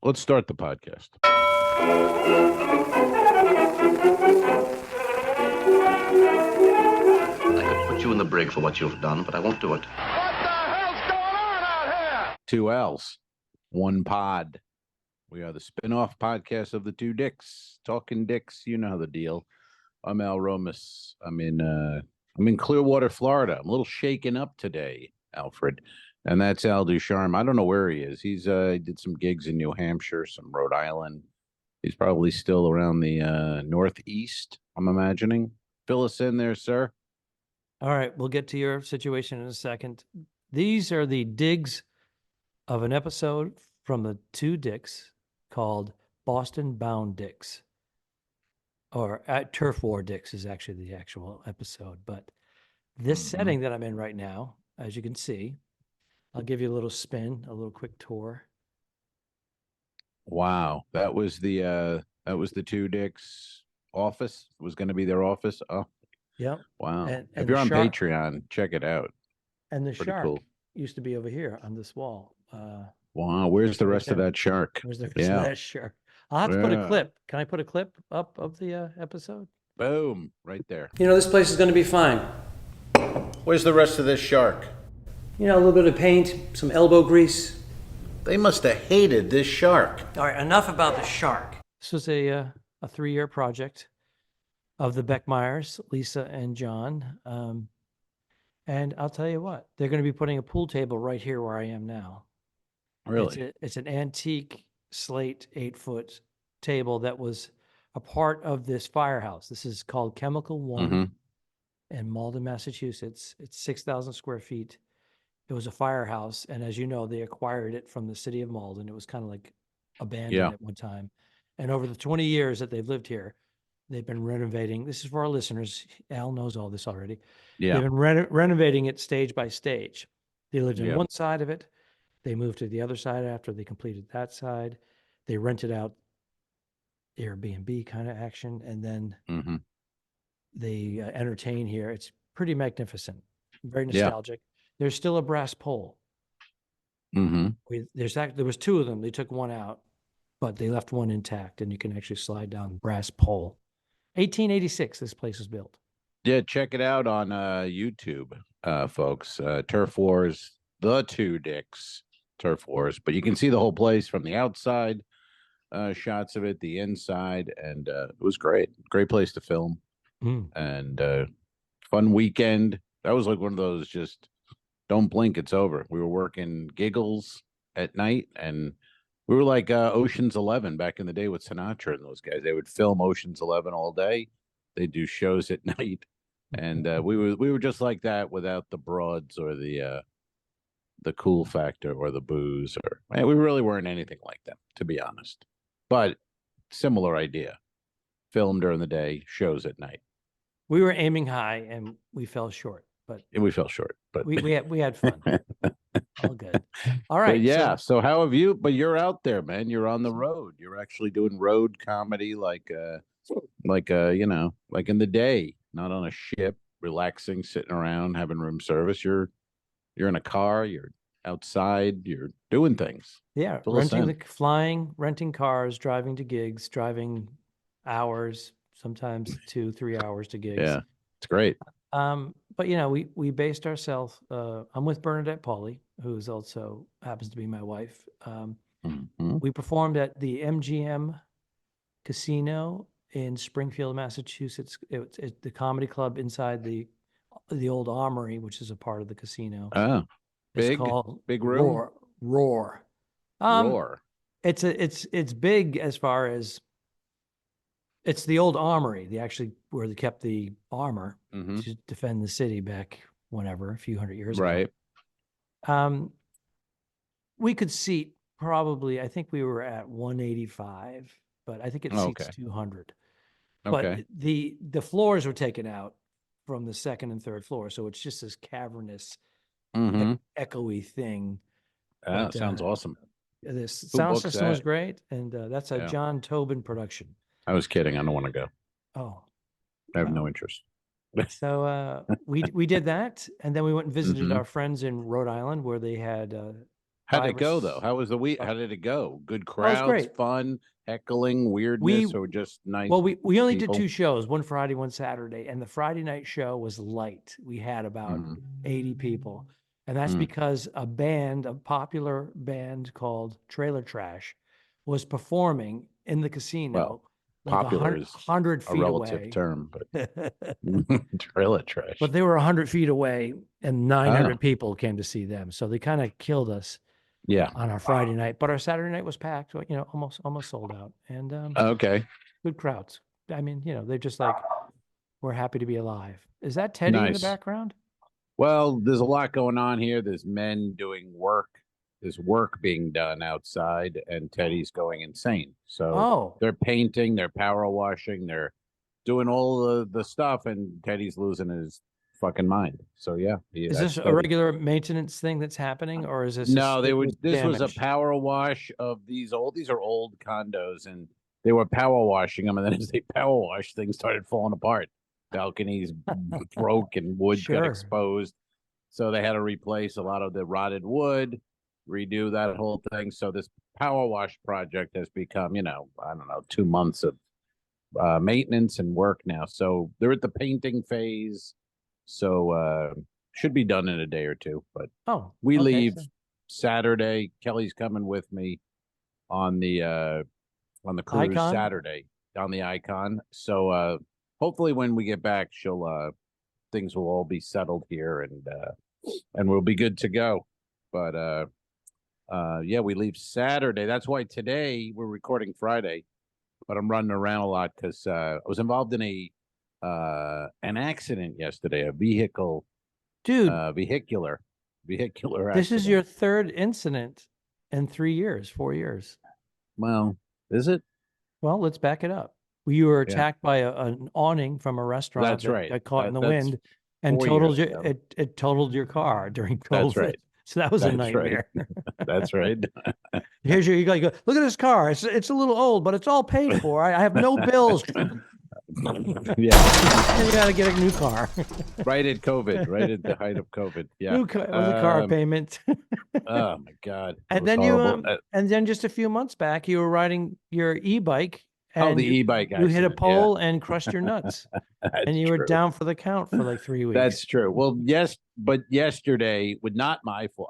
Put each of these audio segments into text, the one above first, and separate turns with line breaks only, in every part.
Let's start the podcast.
I could put you in the brig for what you've done, but I won't do it.
What the hell's going on out here?
2 L's, 1 pod. We are the spin-off podcast of the Two Dicks, Talking Dicks. You know the deal. I'm Al Romas. I'm in Clearwater, Florida. I'm a little shaken up today, Alfred. And that's Al Ducharme. I don't know where he is. He did some gigs in New Hampshire, some Rhode Island. He's probably still around the Northeast, I'm imagining. Fill us in there, sir.
All right, we'll get to your situation in a second. These are the digs of an episode from the Two Dicks called Boston Bound Dicks. Or Turf War Dicks is actually the actual episode. But this setting that I'm in right now, as you can see, I'll give you a little spin, a little quick tour.
Wow, that was the Two Dicks office. It was going to be their office. Oh,
Yep.
wow.
And
If you're
the
on
shark-
Patreon, check it out.
And the
Pretty
shark
cool.
used to be over here on this wall.
Wow, where's the rest of that shark?
Where's the rest of that shark? I'll have to put a clip. Can I put a clip up of the episode?
Boom, right there.
You know, this place is going to be fine.
Where's the rest of this shark?
You know, a little bit of paint, some elbow grease.
They must have hated this shark.
All right, enough about the shark. This was a 3-year project of the Beckmeyers, Lisa and John. And I'll tell you what, they're going to be putting a pool table right here where I am now.
Really?
It's an antique slate 8-foot table that was a part of this firehouse. This is called Chemical One in Malden, Massachusetts. It's 6,000 square feet. It was a firehouse, and as you know, they acquired it from the city of Malden. It was kind of like abandoned at one time. And over the 20 years that they've lived here, they've been renovating. This is for our listeners. Al knows all this already.
Yeah.
They've been renovating it stage by stage. They lived in one side of it. They moved to the other side after they completed that side. They rented out Airbnb kind of action, and then they entertain here. It's pretty magnificent, very nostalgic. There's still a brass pole. There was 2 of them. They took one out, but they left one intact, and you can actually slide down the brass pole. 1886, this place was built.
Yeah, check it out on YouTube, folks. Turf Wars, the Two Dicks, Turf Wars. But you can see the whole place from the outside, shots of it, the inside, and it was great. Great place to film. And fun weekend. That was like one of those just don't blink, it's over. We were working giggles at night, and we were like Ocean's 11 back in the day with Sinatra and those guys. They would film Ocean's 11 all day. They do shows at night, and we were just like that without the broads or the cool factor or the booze, or we really weren't anything like them, to be honest. But similar idea: film during the day, shows at night.
We were aiming high, and we fell short. But
we fell short, but
we had fun. All good. All right.
But so how have you? But you're out there, man. You're on the road. You're actually doing road comedy, like you know, like in the day, not on a ship, relaxing, sitting around, having room service. You're in a car. You're outside. You're doing things.
Yeah, flying, renting cars, driving to gigs, driving hours, sometimes 2-3 hours to gigs.
Yeah, it's great.
But you know, we based ourselves. I'm with Bernadette Pauly, who's also happens to be my wife. We performed at the MGM Casino in Springfield, Massachusetts. It's the comedy club inside the old Armory, which is a part of the casino.
Oh,
it's called
big room.
Roar.
Roar.
It's big as far as. It's the old armory, where they kept the armor to defend the city back whenever, a few hundred years ago. Right. We could seat probably, I think we were at 185, but I think it seats 200. But the floors were taken out from the second and third floor, so it's just this cavernous, echoey thing.
But, sounds awesome.
This sound system was great, and that's a John Tobin production.
I was kidding. I don't want to go.
Oh,
I have no interest.
So we did that, and then we went and visited our friends in Rhode Island, where they had
How'd
5
it
or
go
s-
though? How was the week?
uh,
How did it go? Good
Oh, it was
crowds,
great.
fun, heckling,
We
weirdness, or just nice
Well, we only did
people?
2 shows, one Friday, one Saturday, and the Friday night show was light. We had about
Mhm.
80 people. And that's
Mm.
because a popular band called Trailer Trash was performing in the
Well,
casino like
popular is
100
a
feet
relative
away.
term, but trailer trash.
But they were 100 feet away and 900
Oh,
people came to see them. So they kind of killed us
yeah.
on our Friday night, but our Saturday night was packed, almost sold out. And
Okay.
good crowds. I mean, they're just like, we're happy to be alive. Is that Teddy in the
Nice.
background?
Well, there's a lot going on here. There's men doing work. There's work being done outside, and Teddy's going insane. So
Oh,
they're painting, they're power washing, they're doing all the stuff, and Teddy's losing his fucking mind. So yeah,
is
that's
this a
Teddy.
regular maintenance thing that's happening, or is this
No, they were. This was a
damage?
power wash of these old. These are old condos, and they were power washing them. And then as they power wash, things started falling apart. Balconies broke, and wood got
Sure.
exposed. So they had to replace a lot of the rotted wood, redo that whole thing. So this power wash project has become, I don't know, 2 months of maintenance and work now. So they're at the painting phase. So should be done in a day or two. But
Oh,
we
okay,
leave
so-
Saturday. Kelly's coming with me on the cruise
Icon?
Saturday on the Icon. So hopefully when we get back, she'll things will all be settled here and we'll be good to go. But yeah, we leave Saturday. That's why today we're recording Friday, but I'm running around a lot because I was involved in an accident yesterday, a
Dude,
vehicular
this is
accident.
your third incident in 4 years.
Well, is it?
Well, let's back it up. You were
Yeah.
attacked by an awning from a restaurant
That's
that
right.
got caught in the
That's
wind and
4
totaled
years
your
ago.
it totaled your car during COVID.
That's right.
So that was a
That's right.
nightmare.
That's right.
Here's you go, look at this car. It's a little old, but it's all paid for. I have no bills.
Yeah.
You got to get a new car.
Right at COVID, right at the height of COVID. Yeah.
New car, was a car payment.
Oh my God. It
And
was
then
horrible.
and then just a few months back, you were riding your e-bike and
the e-bike
you hit a
accident, yeah.
pole and crushed your nuts.
That's
And you were
true.
down for the count for like 3 weeks.
That's true. Well, yes, but yesterday was not my fault.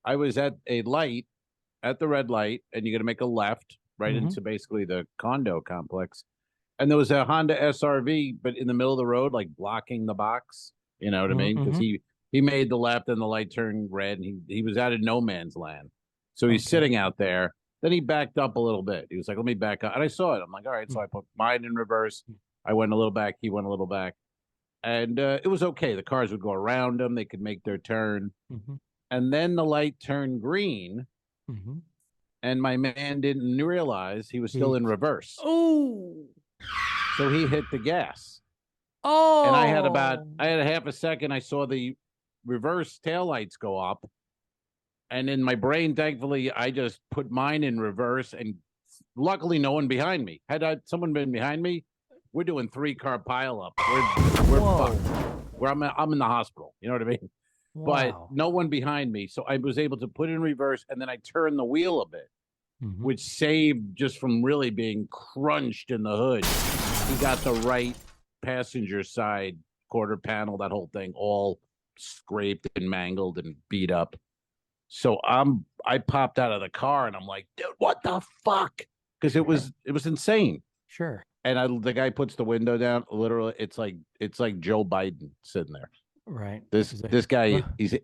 I was at a light at the red light, and you're gonna make a left right
Mhm.
into basically the condo complex. And there was a Honda SRV, but in the middle of the road, like blocking the box. You know what I mean? Because
Mhm.
he made the left and the light turned red, and he was out of no man's land. So he's
Okay.
sitting out there. Then he backed up a little bit. He was like, "Let me back up," and I saw it. I'm like, "All right." So I put mine in reverse. I went a little back. He went a little back, and it was okay. The cars would go around him. They could make their turn,
Mhm.
and then the light turned green,
Mhm.
and my man didn't realize he was still in reverse.
Oh.
So he hit the gas.
Oh.
And I had a half a second. I saw the reverse taillights go up. And in my brain, thankfully, I just put mine in reverse. And luckily, no one behind me. Had someone been behind me, we're doing 3-car pileup. We're
Whoa.
fucked. I'm in the hospital. You know what I mean?
Wow.
But no one behind me. So I was able to put in reverse. And then I turned the wheel a bit,
Mhm.
which saved just from really being crunched in the hood. He got the right passenger side quarter panel, that whole thing, all scraped and mangled and beat up. So I popped out of the car and I'm like, dude, what the fuck? Because it was insane.
Sure.
And the guy puts the window down. Literally, it's like Joe Biden sitting there.
Right.
This guy, he's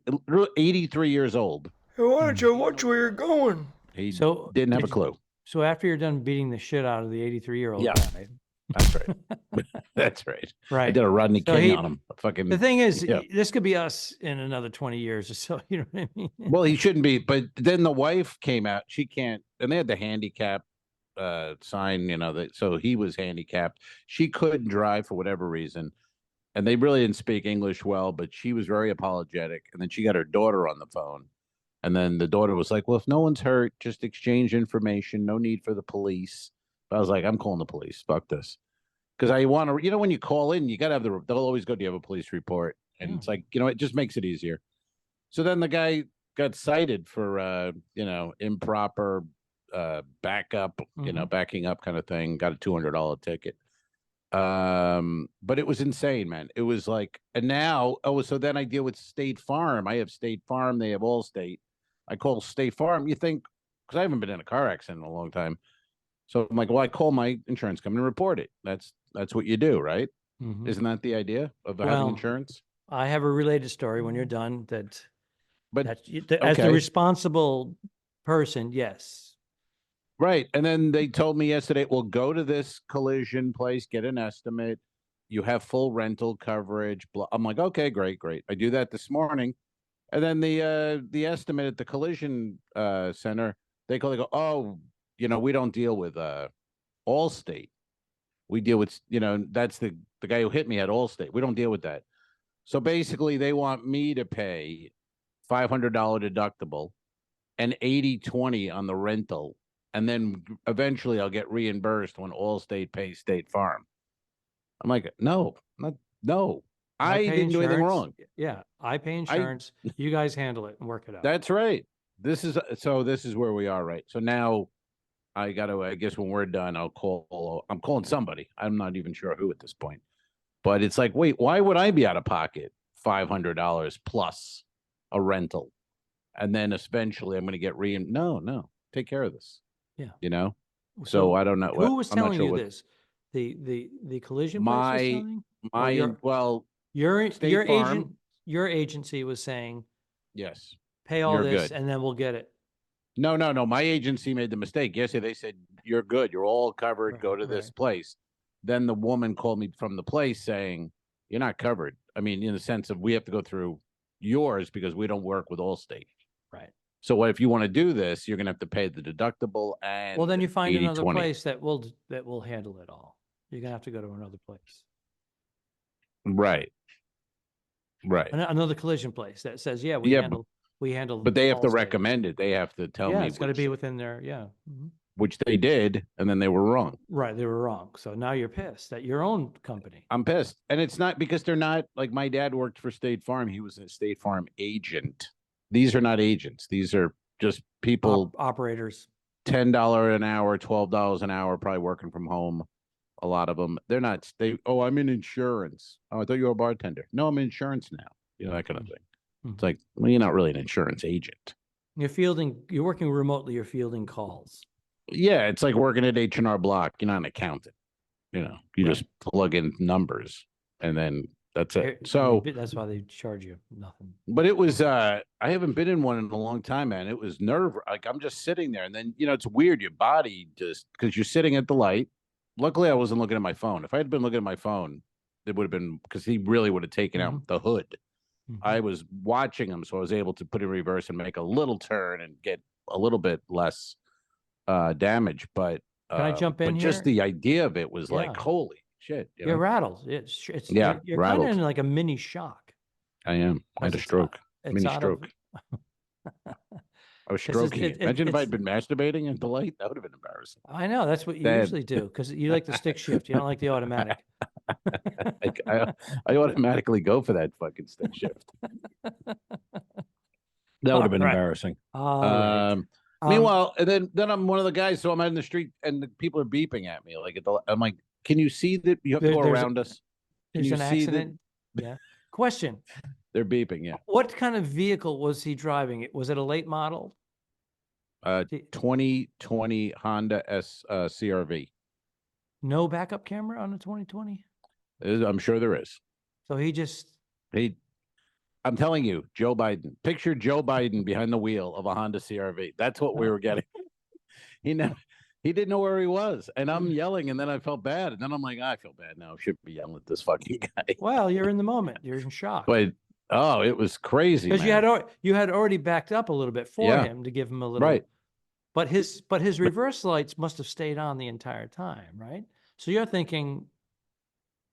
83 years old.
Hey, why don't you watch where you're going?
He
So
didn't have a
did-
clue.
So after you're done beating the shit out of the 83-year-old
Yeah.
guy,
That's right. That's right. I
right?
did a Rodney
So
King on him.
The thing is,
Yeah.
this could be us in another 20 years or so. You know what I mean?
Well, he shouldn't be. But then the wife came out. She can't. And they had the handicap sign, so he was handicapped. She couldn't drive for whatever reason. And they really didn't speak English well, but she was very apologetic. And then she got her daughter on the phone. And then the daughter was like, well, if no one's hurt, just exchange information. No need for the police. But I was like, I'm calling the police. Fuck this. Because I want to, when you call in, you got to have they'll always go, do you have a police report? And it's like, it just makes it easier. So then the guy got cited for improper backup, backing up kind of thing. Got a $200 ticket. But it was insane, man. It was like, and now, so then I deal with State Farm. I have State Farm. They have Allstate. I call State Farm. You think, because I haven't been in a car accident in a long time. So I'm like, well, I call my insurance company and report it. That's what you do, right? Isn't that the idea of having insurance?
I have a related story when you're done as
okay.
the responsible person, yes.
Right. And then they told me yesterday, well, go to this collision place, get an estimate. You have full rental coverage. I'm like, okay, great. I do that this morning. And then the estimate at the collision center, they go, oh, we don't deal with Allstate. We deal with, that's the guy who hit me at Allstate. We don't deal with that. So basically they want me to pay $500 deductible and 80/20 on the rental. And then eventually I'll get reimbursed when Allstate pays State Farm. I'm like, no. I didn't do anything wrong.
Yeah, I pay insurance. You guys handle it and work it out.
That's right. This is where we are, right? So now I guess when we're done, I'm calling somebody. I'm not even sure who at this point. But it's like, wait, why would I be out of pocket $500 plus a rental? And then eventually I'm going to get no, take care of this.
Yeah.
So I don't know.
Who was telling you this? The collision place was telling? Your agency was saying,
yes,
pay all this and then we'll get it.
No. My agency made the mistake. Yesterday they said, you're good. You're all covered. Go to this place. Then the woman called me from the place saying, you're not covered. I mean, in the sense of we have to go through yours because we don't work with Allstate.
Right.
So if you want to do this, you're going to have to pay the deductible and
well, then you find
80/20.
Another place that will handle it all. You're going to have to go to another place.
Right.
Another collision place that says, we handle.
But they have to recommend it. They have to tell me.
It's got to be within there. Yeah.
Which they did, and then they were wrong.
Right, they were wrong. So now you're pissed at your own company.
I'm pissed, and it's not because they're not like my dad worked for State Farm. He was a State Farm agent. These are not agents. These are just people,
operators.
$10 an hour, $12 an hour, probably working from home. A lot of them. They're not. I'm in insurance. Oh, I thought you were a bartender. No, I'm in insurance now. That kind of thing. It's like, well, you're not really an insurance agent.
You're working remotely. You're fielding calls.
Yeah, it's like working at H&R Block. You're not an accountant. You just plug in numbers and then that's it. So
that's why they charge you nothing.
But it was I haven't been in one in a long time, man. It was like I'm just sitting there and then it's weird. Your body just because you're sitting at the light. Luckily I wasn't looking at my phone. If I had been looking at my phone, it would have been because he really would have taken out the hood. I was watching him, so I was able to put in reverse and make a little turn and get a little bit less damage, but
can I jump in
here?
Just
the idea of it was like, holy shit!
You're rattled. You're kind of in like a mini shock.
I am. I had a stroke. Mini stroke. I was stroking. Imagine if I'd been masturbating in the light. That would have been embarrassing.
I know. That's what you usually do because you like the stick shift. You don't like the automatic.
I automatically go for that fucking stick shift. That would have been embarrassing. Meanwhile, and then I'm one of the guys, so I'm out in the street, and the people are beeping at me. I'm like, can you see that you have to go around us? Can
there's
you
an
see
accident. Yeah. Question.
They're beeping. Yeah.
What kind of vehicle was he driving? Was it a late model?
2020 Honda CRV.
No backup camera on a 2020?
I'm sure there is.
So
I'm telling you, Joe Biden. Picture Joe Biden behind the wheel of a Honda CRV. That's what we were getting. He didn't know where he was, and I'm yelling, and then I felt bad, and then I'm like, I feel bad now. I shouldn't be yelling at this fucking guy.
Well, you're in the moment. You're in shock.
But it was crazy
because you had already backed up a little bit for him to give him a little.
Right.
But his reverse lights must have stayed on the entire time, right? So you're thinking.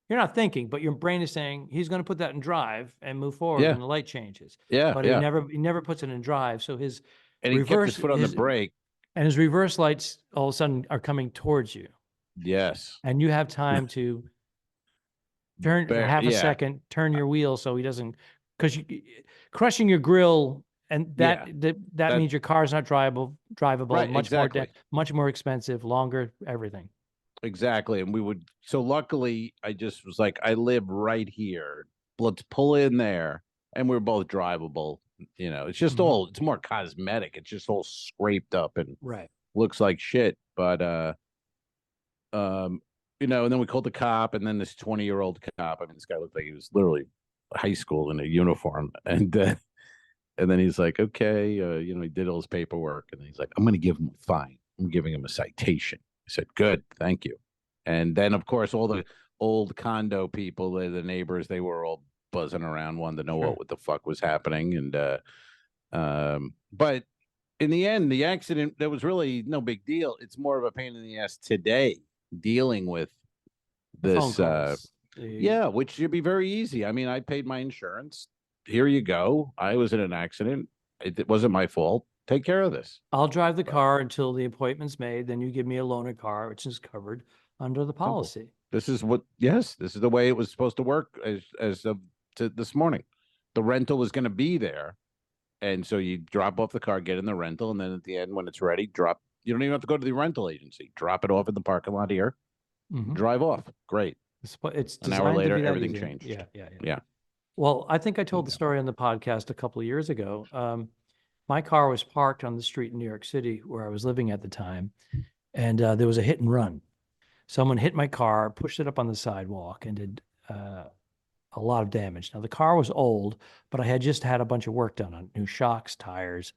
You're not thinking, but your brain is saying he's going to put that in drive and move forward when the light changes.
Yeah,
but he never puts it in drive. So his
he kept his foot on the brake,
and his reverse lights all of a sudden are coming towards you.
Yes,
and you have time to turn half a second, turn your wheel so he doesn't, because crushing your grill and that
that-
means your car is not drivable,
Right,
much more expensive, longer, everything.
Exactly. And so luckily I just was like, I live right here. Let's pull in there. And we're both drivable. It's just it's more cosmetic. It's just all scraped up and
Right.
looks like shit. But and then we called the cop, and then this 20-year-old cop. I mean, this guy looked like he was literally high school in a uniform. And then he's like, okay, he did all his paperwork, and he's like, I'm gonna give him a fine. I'm giving him a citation. I said, good, thank you. And then, of course, all the old condo people, the neighbors, they were all buzzing around, wanting to know what the fuck was happening. And but in the end, the accident, there was really no big deal. It's more of a pain in the ass today dealing with this. Which should be very easy. I mean, I paid my insurance. Here you go. I was in an accident. It wasn't my fault. Take care of this.
I'll drive the car until the appointment's made. Then you give me a loaner car, which is covered under the policy.
This is the way it was supposed to work as of this morning. The rental was going to be there. And so you drop off the car, get in the rental, and then at the end, when it's ready, you don't even have to go to the rental agency. Drop it off in the parking lot here, drive off. Great.
It's
an hour later, everything changed.
Yeah. Well, I think I told the story on the podcast a couple of years ago. My car was parked on the street in New York City where I was living at the time, and there was a hit and run. Someone hit my car, pushed it up on the sidewalk, and did a lot of damage. Now, the car was old, but I had just had a bunch of work done on new shocks, tires,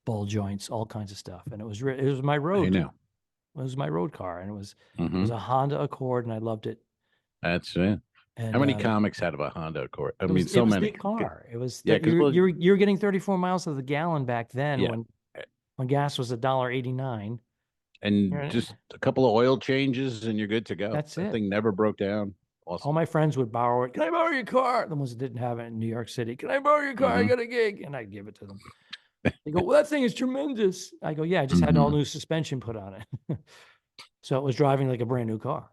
ball joints, all kinds of stuff. And it was my road. It was my road car, and it was a Honda Accord, and I loved it.
That's it. And, how many comics had a Honda Accord? I mean, so many.
It was the car. It was you were getting 34 miles to the gallon back then when gas was $1.89.
And just a couple of oil changes, and you're good to go.
That
thing never broke down. Awesome.
All my friends would borrow it. Can I borrow your car? The ones that didn't have it in New York City. Can I borrow your car? I got a gig. And I'd give it to them. They go, well, that thing is tremendous. I go, yeah, I just had an all new suspension put on it. So it was driving like a brand new car.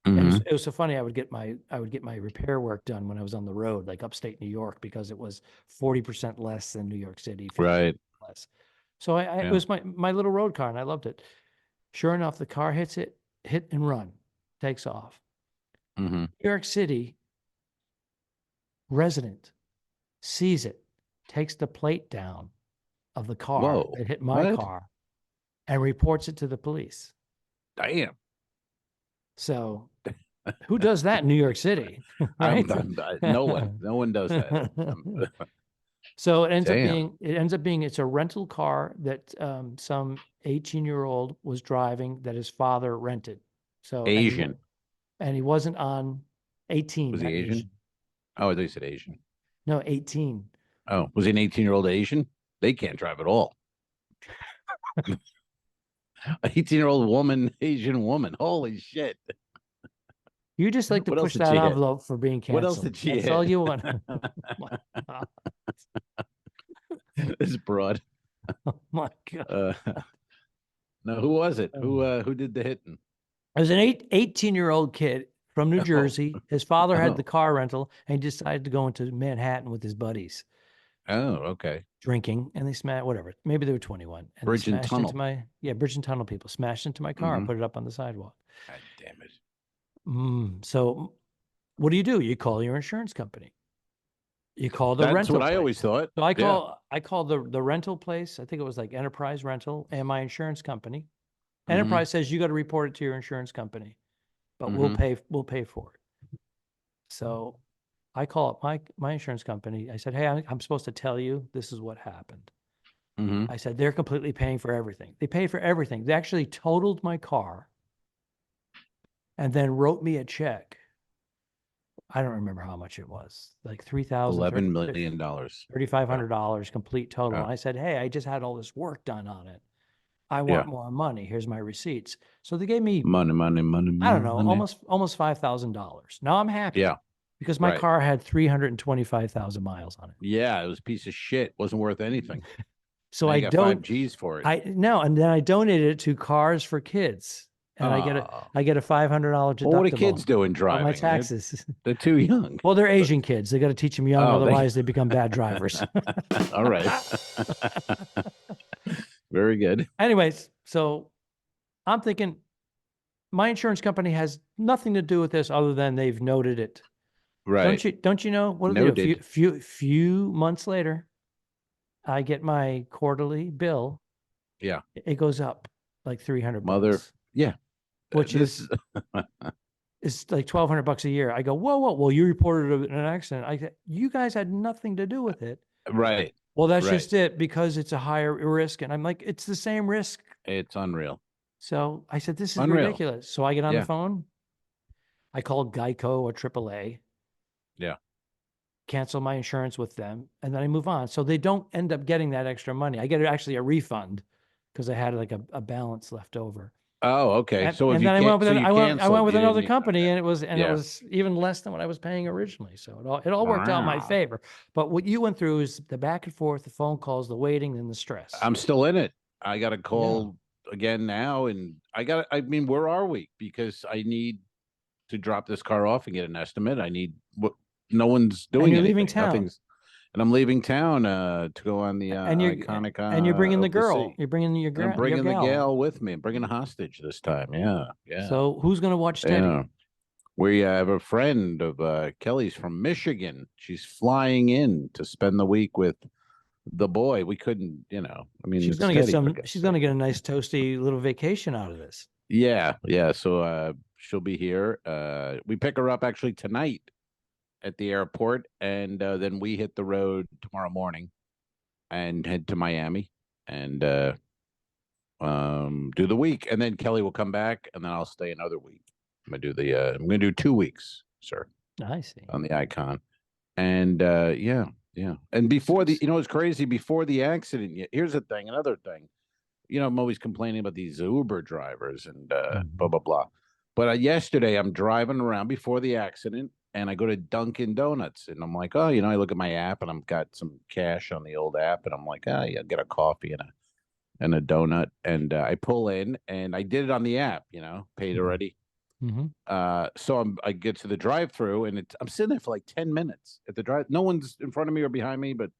It was so funny. I would get my repair work done when I was on the road, like upstate New York, because it was 40% less than New York City.
Right.
Less. So it was my little road car, and I loved it. Sure enough, the car hit and run, takes off. New York City resident sees it, takes the plate down of the car that hit my car, and reports it to the police.
Damn.
So who does that in New York City? Right?
No one does that.
So it ends up being it's a rental car that some 18-year-old was driving that his father rented. So
Asian.
And he wasn't on 18.
Was he Asian? Oh, I thought you said Asian.
No, 18.
Oh, was he an 18-year-old Asian? They can't drive at all. 18-year-old woman, Asian woman. Holy shit.
You just like to push that envelope for being canceled.
What else did she
That's
hit?
all you want.
This broad.
Oh my God.
No, who was it? Who did the hitting?
It was an 18-year-old kid from New Jersey. His father had the car rental, and he decided to go into Manhattan with his buddies.
Oh, okay.
Drinking, and they smashed, whatever. Maybe they were 21. And
Bridge and Tunnel.
Bridge and Tunnel people smashed into my car and put it up on the sidewalk.
God damn it.
So what do? You call your insurance company. You call the rental.
That's what
place.
I always thought.
So I called the rental place. I think it was like Enterprise Rental, and my insurance company. Enterprise says you got to report it to your insurance company, but we'll pay for it. So I call up my insurance company. I said, hey, I'm supposed to tell you this is what happened. I said, they're completely paying for everything. They pay for everything. They actually totaled my car and then wrote me a check. I don't remember how much it was, like $3,000,
$11 million,
$3,500 complete total. And I said, hey, I just had all this work done on it. I want more money. Here's my receipts. So they gave me
money.
I don't know, almost $5,000. Now I'm happy.
Yeah.
Because my car had 325,000 miles on it.
Yeah, it was a piece of shit. Wasn't worth anything.
So
I got 5 G's for it.
And then I donated it to Cars for Kids. and I get a $500 deductible.
Well, what are kids doing
on
driving?
my taxes.
They're too young.
Well, they're Asian kids. They got to teach them young,
Oh,
otherwise they become bad drivers.
All right. Very good.
Anyways, so I'm thinking my insurance company has nothing to do with this other than they've noted it.
Right.
Don't you know what do they do?
Noted.
Few months later, I get my quarterly bill.
Yeah.
It goes up like $300.
Yeah.
Which is it's like $1,200 a year. I go, whoa. Well, you reported an accident. I said, you guys had nothing to do with it.
Right.
Well, that's just it, because it's a higher risk. And I'm like, it's the same risk.
It's unreal.
So I said, this is ridiculous. So I get on the phone. I called Geico or AAA.
Yeah.
Cancel my insurance with them. And then I move on. So they don't end up getting that extra money. I get actually a refund because I had like a balance left over.
Oh, okay.
And,
so if
and
you
then I went with another
didn't-
company, and it was even less than what I was paying originally. So it all worked out in my
Wow.
favor. But what you went through is the back and forth, the phone calls, the waiting, and the stress.
I'm still in it. I got to call again now, and I mean, where are we? Because I need to drop this car off and get an estimate. I need no one's doing
you're
anything.
leaving town.
And I'm leaving town to go on the iconic.
And you're bringing the
of
girl.
sea.
You're bringing your girl.
I'm bringing the gal with me. I'm bringing a hostage this time. Yeah.
So who's going to watch Steady?
Yeah. We have a friend of Kelly's from Michigan. She's flying in to spend the week with the boy. We couldn't, I mean,
she's going to get she's going to get a nice toasty little vacation out of this.
Yeah. So she'll be here. We pick her up actually tonight at the airport, and then we hit the road tomorrow morning and head to Miami and do the week, and then Kelly will come back, and then I'll stay another week. I'm gonna do 2 weeks, sir.
I see.
On the Icon, and yeah. And before it's crazy. Before the accident, here's the thing. Another thing, I'm always complaining about these Uber drivers and blah blah blah. But yesterday, I'm driving around before the accident, and I go to Dunkin' Donuts, and I'm like, I look at my app, and I've got some cash on the old app, and I'm like, I'll get a coffee and a donut, and I pull in, and I did it on the app, paid already.
Mm-hmm.
So I get to the drive-through, and I'm sitting there for like 10 minutes at the drive. No one's in front of me or behind me, but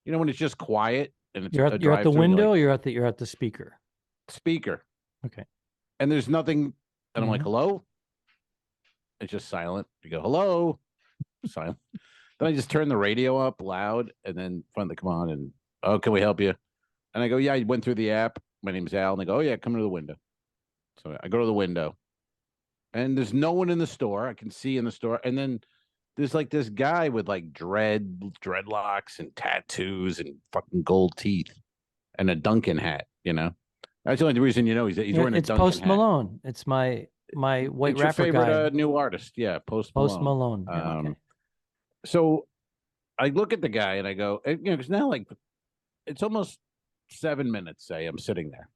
when it's just quiet and it's
you're at the window, or you're at the speaker.
Speaker.
Okay.
And there's nothing, and I'm like, hello. It's just silent. You go, hello, silent. Then I just turn the radio up loud, and then finally come on, and can we help you? And I go, yeah, I went through the app. My name's Al, and they go, oh yeah, come to the window. So I go to the window, and there's no one in the store. I can see in the store, and then there's like this guy with like dreadlocks and tattoos and fucking gold teeth and a Duncan hat. That's the only reason he's wearing a Duncan hat. It's
Post Malone. It's my white
it's
rapper
your favorite
guy.
new artist. Yeah, Post Malone.
Yeah, okay.
So I look at the guy and I go, because now it's almost 7 minutes. Say I'm sitting there.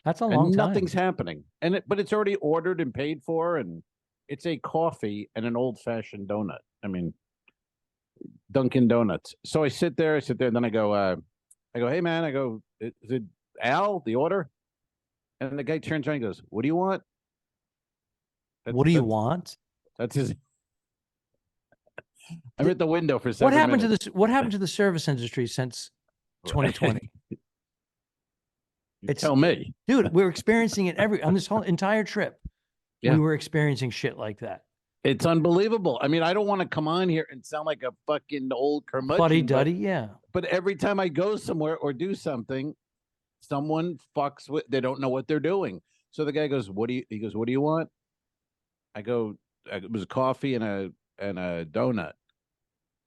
That's a long time.
Nothing's happening, but it's already ordered and paid for, and it's a coffee and an old-fashioned donut. I mean, Dunkin' Donuts. So I sit there, and then I go, hey man, I go, is it Al, the order? And the guy turns around and goes, what do you want?
What do you want?
That's his. I'm at the window for 7 minutes.
What happened to the service industry since 2020?
Tell me,
dude. We're experiencing it on this whole entire trip.
Yeah.
We were experiencing shit like that.
It's unbelievable. I mean, I don't want to come on here and sound like a fucking old curmudgeon.
Fuddy-duddy, yeah.
But every time I go somewhere or do something, someone fucks with. They don't know what they're doing. So the guy goes, He goes, what do you want? I go, it was a coffee and a donut.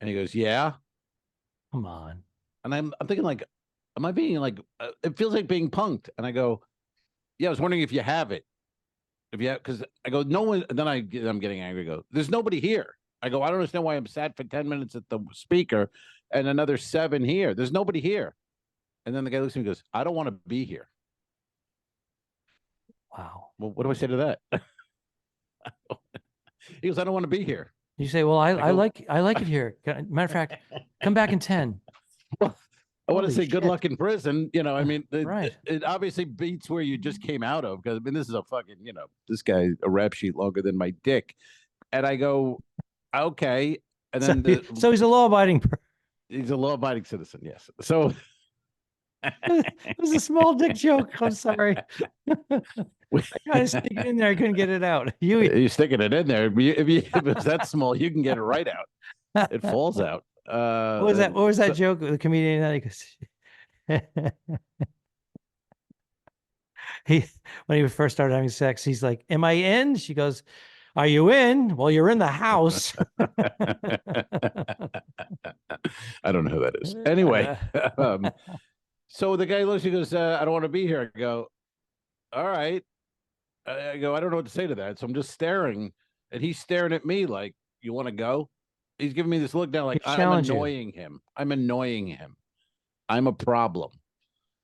And he goes, yeah.
Come on.
And I'm thinking like, am I being like? It feels like being punked. And I go, yeah. I was wondering if you have it. Because I go, no one. And then I'm getting angry. I go, there's nobody here. I go, I don't understand why I'm sat for 10 minutes at the speaker and another 7 here. There's nobody here. And then the guy looks at me and goes, I don't want to be here.
Wow.
Well, what do I say to that? He goes, I don't want to be here.
You say, well, I like it here. Matter of fact, come back in 10.
I want to
Holy
say good
shit.
luck in prison. You know, I mean,
Right.
it obviously beats where you just came out of, because I mean, this is a fucking, you know, this guy a rap sheet longer than my dick, and I go, okay, and
So,
then
so he's a law-abiding person.
he's a law-abiding citizen, yes. So
It was a small dick joke. I'm sorry. I tried to stick it in there. I couldn't get it out.
you're sticking it in there. If it's that small, you can get it right out. It falls out.
What was that? What was that joke? The comedian that he when he first started having sex, he's like, "Am I in?" She goes, "Are you in?" Well, you're in the house.
I don't know who that is. Anyway, so the guy looks, he goes, I don't want to be here. I go, all right. I go, I don't know what to say to that. So I'm just staring, and he's staring at me like, you want to go? He's giving me this look down like I'm annoying him. I'm annoying him. I'm a problem.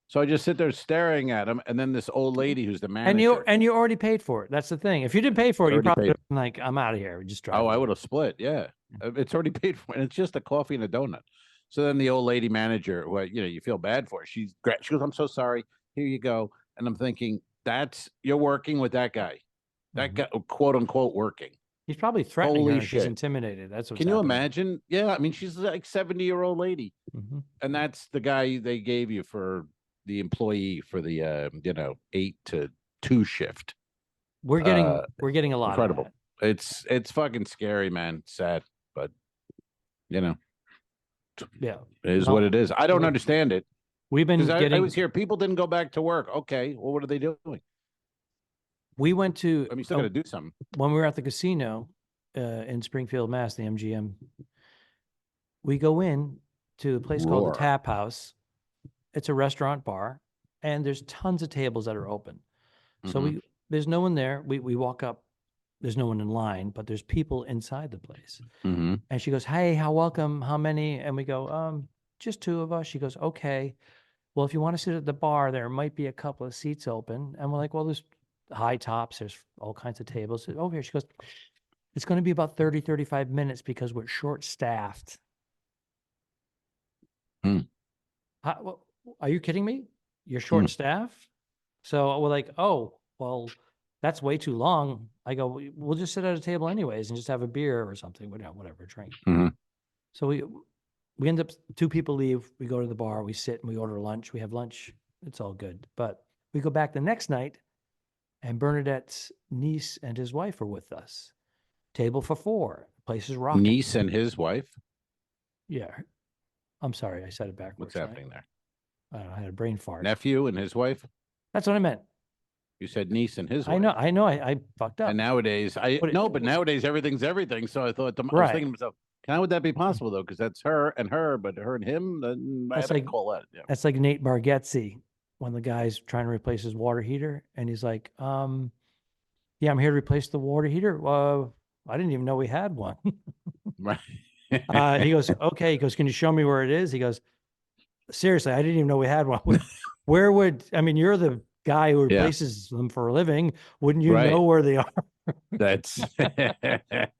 So I just sit there staring at him, and then this old lady who's the manager.
And you already paid for it. That's the thing. If you didn't pay for it, you probably would have been like, I'm out of here. Just drive.
Oh, I would have split. Yeah. It's already paid for, and it's just a coffee and a donut. So then the old lady manager, well, you know, you feel bad for her. She goes, I'm so sorry. Here you go. And I'm thinking, you're working with that guy. That guy, quote unquote, working.
He's probably threatening her. She's intimidated. That's what.
Can you imagine? Yeah, I mean, she's like 70-year-old lady, and that's the guy they gave you for the employee for the 8 to 2 shift.
We're getting a lot.
Incredible. It's fucking scary, man. Sad, but yeah, it is what it is. I don't understand it.
We've been
I was here. People didn't go back to work. Okay, well, what are they doing?
We went to.
I mean, still got to do something.
When we were at the casino in Springfield, Mass, the MGM. We go in to a place called the Tap House. It's a restaurant bar, and there's tons of tables that are open. So there's no one there. We walk up. There's no one in line, but there's people inside the place. And she goes, "Hey, welcome. How many?" And we go, "Just 2 of us." She goes, "Okay. Well, if you want to sit at the bar, there might be a couple of seats open." And we're like, "Well, there's high tops. There's all kinds of tables over here." She goes, "It's going to be about 30, 35 minutes because we're short-staffed." Are you kidding me? You're short-staffed? So we're like, "Oh, well, that's way too long." I go, "We'll just sit at a table anyways and just have a beer or something, whatever, drink." So we end up, 2 people leave. We go to the bar, we sit and we order lunch. We have lunch. It's all good. But we go back the next night, and Bernadette's niece and his wife are with us. Table for 4. Place is rocking.
Niece and his wife?
Yeah. I'm sorry, I said it backwards.
What's happening there?
I don't know, I had a brain fart.
Nephew and his wife?
That's what I meant.
You said niece and his wife.
I know. I fucked up.
And nowadays, but nowadays everything's everything. So I thought, I was thinking to myself, how would that be possible though? Because that's her, but her and him.
That's like
call that. Yeah.
That's like Nate Bargatze when the guy's trying to replace his water heater, and he's like, "Yeah, I'm here to replace the water heater. I didn't even know we had one."
Right.
He goes, "Okay." He goes, "Can you show me where it is?" He goes, "Seriously, I didn't even know we had one. You're the guy who replaces them for a living. Wouldn't you know where they are?"
That's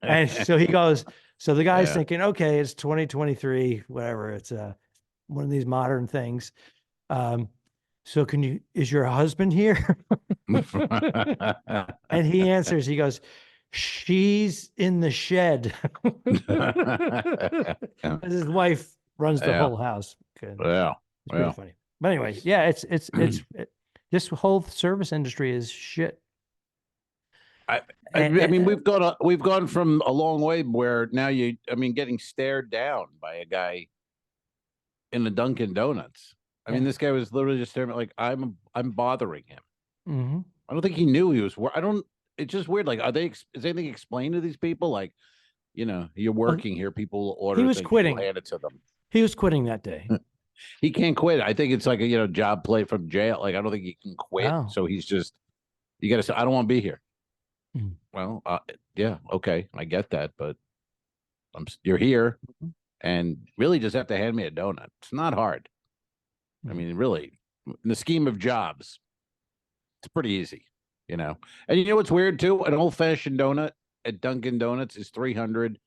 and so he goes, so the guy's thinking, okay, it's 2023, whatever. It's one of these modern things. So is your husband here? And he answers, he goes, "She's in the shed." His wife runs the whole house. Good.
Yeah.
It's pretty funny. But anyway, yeah, it's this whole service industry is shit.
I mean, we've gone from a long way where now getting stared down by a guy in the Dunkin' Donuts. I mean, this guy was literally just staring at like, I'm bothering him. I don't think he knew he was. It's just weird. Like, is anything explained to these people? Like, you're working here. People will order.
He was quitting.
Hand it to them.
He was quitting that day.
He can't quit. I think it's like a job play from jail. Like, I don't think he can quit.
Oh.
So he's just, you got to say, I don't want to be here. Well, yeah, okay, I get that, but you're here, and really just have to hand me a donut. It's not hard. I mean, really, in the scheme of jobs, it's pretty easy, And you know what's weird too? An old-fashioned donut at Dunkin' Donuts is 300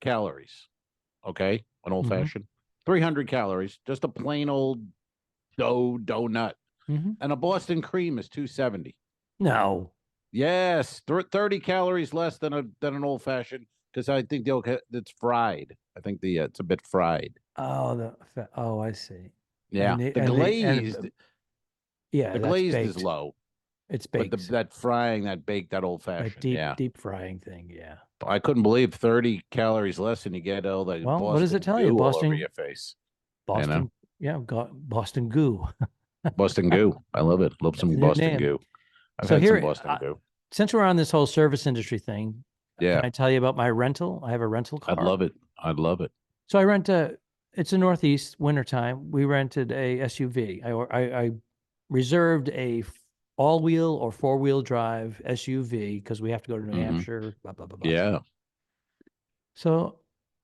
calories. Okay, an old-fashioned. 300 calories, just a plain old donut. And a Boston cream is 270.
No.
Yes, 30 calories less than an old fashioned, because I think it's fried. I think it's a bit fried.
Oh, I see.
Yeah,
And
the glazed.
Yeah,
the
that's
glazed
baked.
is low,
It's
but
baked.
that frying, that baked, that old
That
fashioned.
deep
Yeah,
deep frying thing. Yeah.
I couldn't believe 30 calories less, and you get all the
Well, what does it
Boston
tell you?
goo all over
Boston,
your face.
Boston, yeah, got Boston goo.
Boston goo. I love it. Love
That's
some
the new
Boston
name.
goo. I've
So
had some
here,
Boston goo.
since we're on this whole service industry thing,
Yeah,
can I tell you about my rental? I have a rental car.
I'd love it. I'd love it.
So I rent it's a Northeast wintertime. We rented a SUV. I reserved a all-wheel or four-wheel drive SUV because we have to go to New Hampshire, blah, blah, blah, blah.
Yeah.
So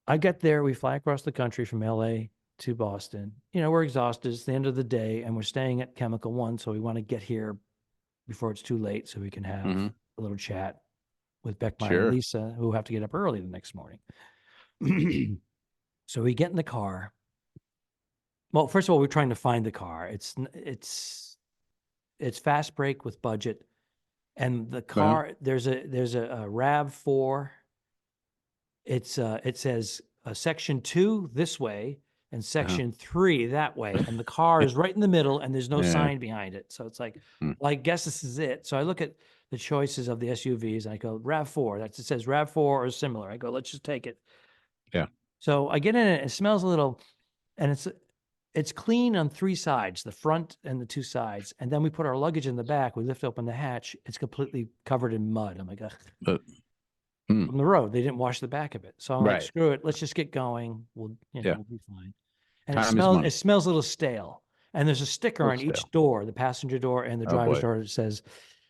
I get there, we fly across the country from LA to Boston. We're exhausted. It's the end of the day, and we're staying at Chemical One, so we want to get here before it's too late so we can have a little chat with Beckmeyer and Lisa, who have to get up early the next morning. So we get in the car. Well, first of all, we're trying to find the car. It's fast break with budget, and the car there's a RAV4. It says section 2 this way and section 3 that way, and the car is right in the middle, and there's no sign behind it. So it's like, well, I guess this is it. So I look at the choices of the SUVs, and I go RAV4. It says RAV4 or similar. I go, let's just take it.
Yeah.
So I get in it. It smells a little, and it's clean on 3 sides, the front and the 2 sides. And then we put our luggage in the back. We lift open the hatch. It's completely covered in mud. I'm like, ugh. From the road, they didn't wash the back of it. So I'm like, screw it. Let's just get going. We'll be fine. And it smells a little stale. And there's a sticker on each door, the passenger door and the driver's door, that says,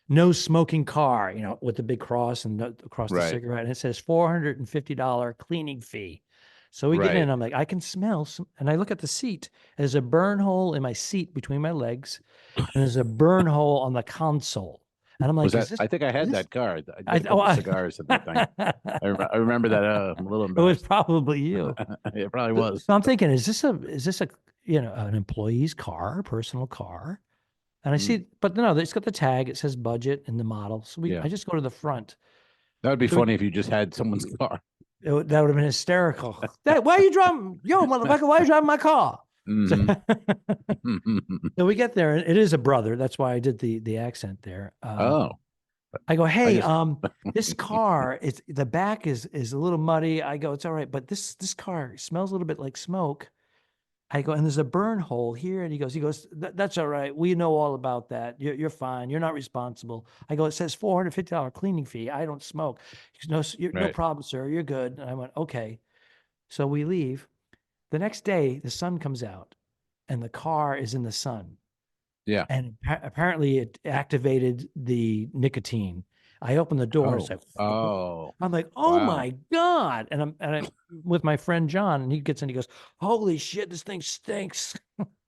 no smoking car, with the big cross and across the cigarette. And it says $450 cleaning fee. So we get in, I'm like, I can smell some, and I look at the seat. There's a burn hole in my seat between my legs, and there's a burn hole on the console. And I'm like,
I think I had that car. I did a couple cigars in that thing. I remember that. I'm a little embarrassed.
It was probably you.
It probably was.
So I'm thinking, is this a an employee's car, a personal car? And I see, but no, it's got the tag. It says budget and the model. So I just go to the front.
That would be funny if you just had someone's car.
That would have been hysterical. Why are you driving? Yo, motherfucker, why are you driving my car? So we get there, and it is a brother. That's why I did the accent there. I go, hey, this car, the back is a little muddy. I go, it's all right, but this car smells a little bit like smoke. I go, and there's a burn hole here. And he goes, that's all right. We know all about that. You're fine. You're not responsible. I go, it says $450 cleaning fee. I don't smoke. He goes, no problem, sir. You're good. And I went, okay. So we leave. The next day, the sun comes out, and the car is in the sun.
Yeah.
And apparently it activated the nicotine. I opened the door and it's like, I'm like, oh my God. And I'm with my friend John, and he gets in, he goes, holy shit, this thing stinks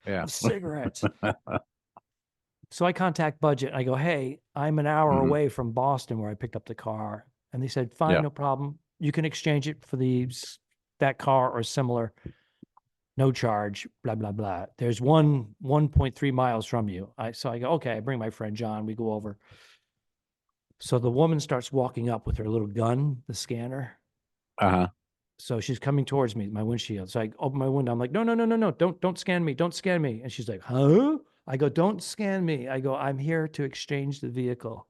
of cigarettes. So I contact Budget. I go, hey, I'm an hour away from Boston where I picked up the car. And they said, fine, no problem. You can exchange it for that car or similar. No charge, blah, blah, blah. There's 1.3 miles from you. So I go, okay, I bring my friend John. We go over. So the woman starts walking up with her little gun, the scanner. So she's coming towards me, my windshield. So I open my window. I'm like, no, don't scan me. Don't scan me. And she's like, huh? I go, don't scan me. I go, I'm here to exchange the vehicle.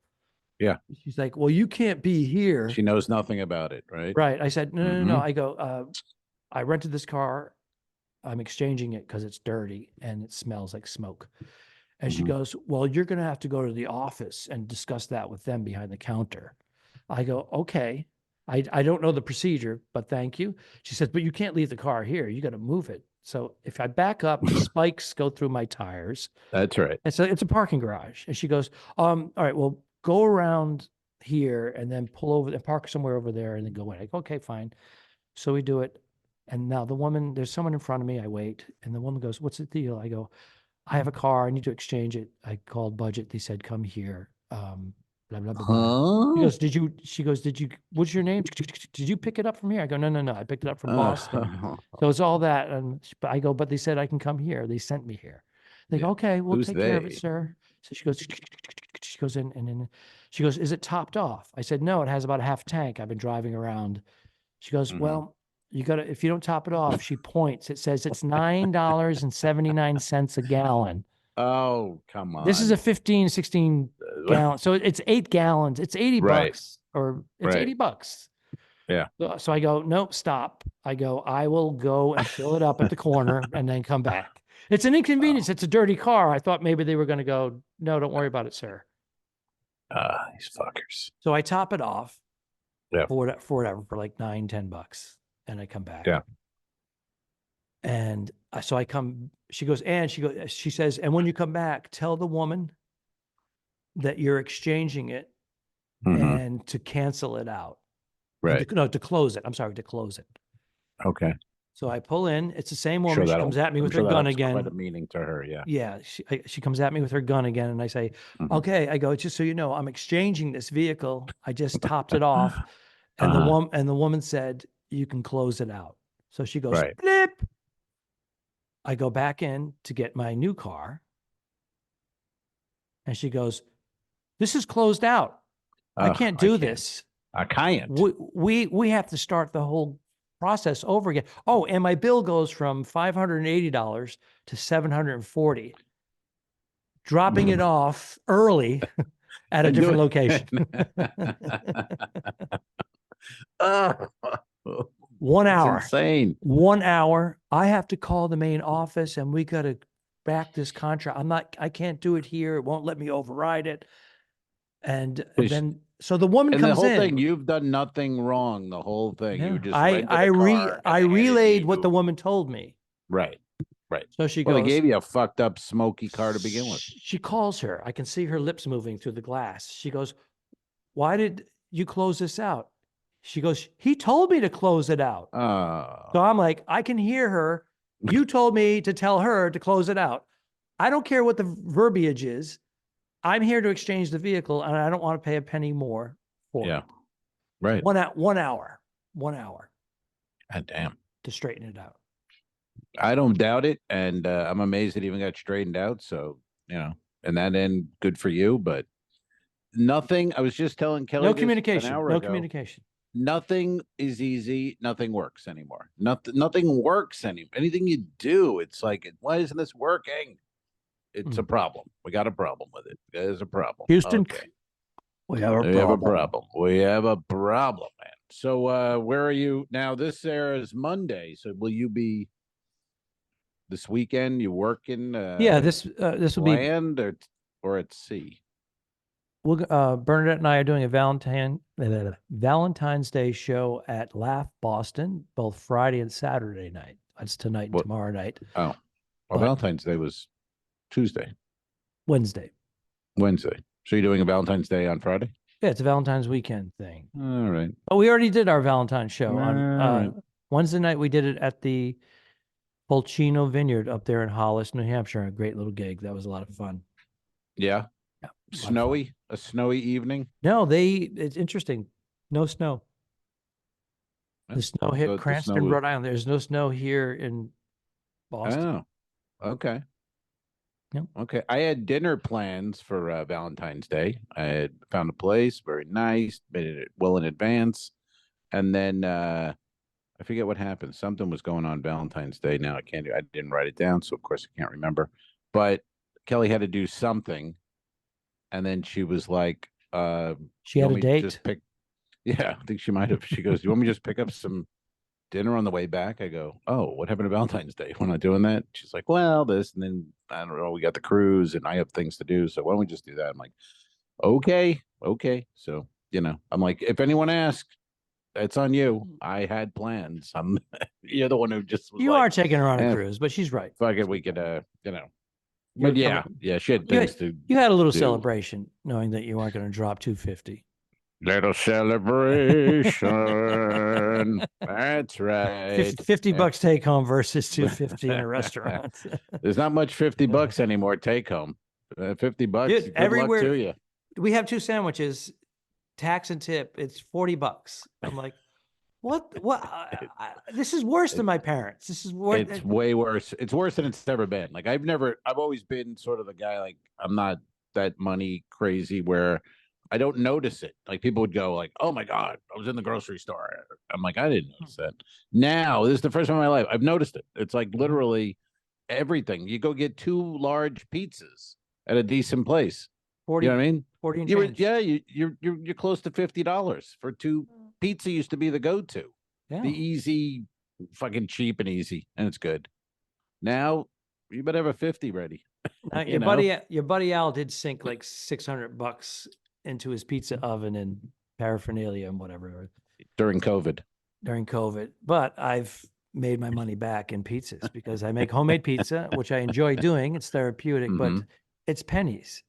Yeah.
She's like, well, you can't be here.
She knows nothing about it, right?
Right. I said, no. I go, I rented this car. I'm exchanging it because it's dirty and it smells like smoke. And she goes, well, you're going to have to go to the office and discuss that with them behind the counter. I go, okay. I don't know the procedure, but thank you. She says, but you can't leave the car here. You got to move it. So if I back up, the spikes go through my tires.
That's right.
It's a parking garage. And she goes, all right, well, go around here and then pull over and park somewhere over there and then go in. I go, okay, fine. So we do it. And now there's someone in front of me. I wait. And the woman goes, what's the deal? I go, I have a car. I need to exchange it. I called Budget. They said, come here. blah, blah, blah, blah.
Huh?
She goes, what's your name? Did you pick it up from here? I go, no. I picked it up from Boston. So it's all that. And I go, but they said I can come here. They sent me here. They go, okay, we'll
Who's
take care of
they?
it, sir. So she goes in and then she goes, is it topped off? I said, no, it has about a half tank. I've been driving around. She goes, well, you got to, if you don't top it off, she points. It says it's $9.79 a gallon.
Oh, come on.
This is a 15, 16 gallon. So it's 8 gallons. It's 80
Right.
bucks or it's
Right.
80 bucks.
Yeah.
So I go, nope, stop. I go, I will go and fill it up at the corner and then come back. It's an inconvenience. It's a dirty car. I thought maybe they were going to go, no, don't worry about it, sir.
These fuckers.
So I top it off
Yeah.
for whatever, for like $9-10. And I come back.
Yeah.
And so I come, she says, and when you come back, tell the woman that you're exchanging it and to cancel it out.
Right.
To close it. I'm sorry, to close it.
Okay.
So I pull in. It's the same woman. She comes at me with her gun again.
Quite a meaning to her. Yeah.
Yeah. She comes at me with her gun again. And I say, okay. I go, just so you know, I'm exchanging this vehicle. I just topped it off. And the woman said, you can close it out. So she goes, blip. I go back in to get my new car. And she goes, this is closed out. I can't do this.
I can't.
We have to start the whole process over again. Oh, and my bill goes from $580 to $740. Dropping it off early at a different location. 1 hour.
It's insane.
1 hour. I have to call the main office and we got to back this contract. I can't do it here. It won't let me override it. And then, so the woman comes in.
The whole thing, you've done nothing wrong. The whole thing.
Yeah.
You just
I relayed what the woman told me.
Right. Right.
So she goes,
they gave you a fucked up smoky car to begin with.
She calls her. I can see her lips moving through the glass. She goes, why did you close this out? She goes, he told me to close it out. So I'm like, I can hear her. You told me to tell her to close it out. I don't care what the verbiage is. I'm here to exchange the vehicle and I don't want to pay a penny more for it.
Right.
1 hour. 1 hour.
God damn.
To straighten it out.
I don't doubt it. And I'm amazed it even got straightened out. So, and that end, good for you. But nothing, I was just telling Kelly.
No communication.
Nothing is easy. Nothing works anymore. Nothing works anymore. Anything you do, it's like, why isn't this working? It's a problem. We got a problem with it. There's a problem.
Houston,
okay.
We have a problem.
We have a problem, man. So where are you now? This airs Monday. So will you be this weekend? You working?
Yeah, this will be
land or at sea.
We'll Bernadette and I are doing a Valentine's Day show at Laugh Boston, both Friday and Saturday night. That's tonight and tomorrow night.
Oh, well, Valentine's Day was Tuesday.
Wednesday.
So you're doing a Valentine's Day on Friday?
Yeah, it's a Valentine's weekend thing.
All right.
But we already did our Valentine's show on Wednesday night. We did it at the Pulcino Vineyard up there in Hollis, New Hampshire. A great little gig. That was a lot of fun.
Yeah. Snowy? A snowy evening?
No, it's interesting. No snow. The snow hit Cranston, Rhode Island. There's no snow here in Boston.
Oh, okay.
Yep.
Okay. I had dinner plans for Valentine's Day. I had found a place, very nice, made it well in advance. And then I forget what happened. Something was going on Valentine's Day. Now I didn't write it down, so of course I can't remember. But Kelly had to do something. And then she was like,
she had a date.
Yeah, I think she might have. She goes, do you want me to just pick up some dinner on the way back? I go, oh, what happened to Valentine's Day? We're not doing that. She's like, well, this, and then I don't know. We got the cruise and I have things to do. So why don't we just do that? I'm like, okay. So, I'm like, if anyone asks, it's on you. I had plans. You're the one who just was
are taking her on a cruise, but she's right.
Fuck it. We could, But yeah, she had things to.
You had a little celebration, knowing that you weren't going to drop $250.
Little celebration. That's right.
$50 take home versus $250 in a restaurant.
There's not much $50 anymore take home. $50. Dude,
everywhere
luck to you.
we have 2 sandwiches, tax and tip. It's $40. I'm like, what? This is worse than my parents. This is worse.
It's way worse. It's worse than it's ever been. Like I've always been sort of the guy, like I'm not that money crazy where I don't notice it. Like people would go like, oh my God, I was in the grocery store. I'm like, I didn't notice that. Now, this is the first time in my life I've noticed it. It's like literally everything. You go get 2 large pizzas at a decent place.
40,
you know what I mean?
40 and change.
You're close to $50 for 2 pizza used to be the go-to.
Yeah.
The easy, fucking cheap and easy, and it's good. Now you better have a 50 ready.
Your buddy Al did sink like $600 into his pizza oven and paraphernalia and whatever
during COVID.
But I've made my money back in pizzas because I make homemade pizza, which I enjoy doing. It's therapeutic, but it's pennies.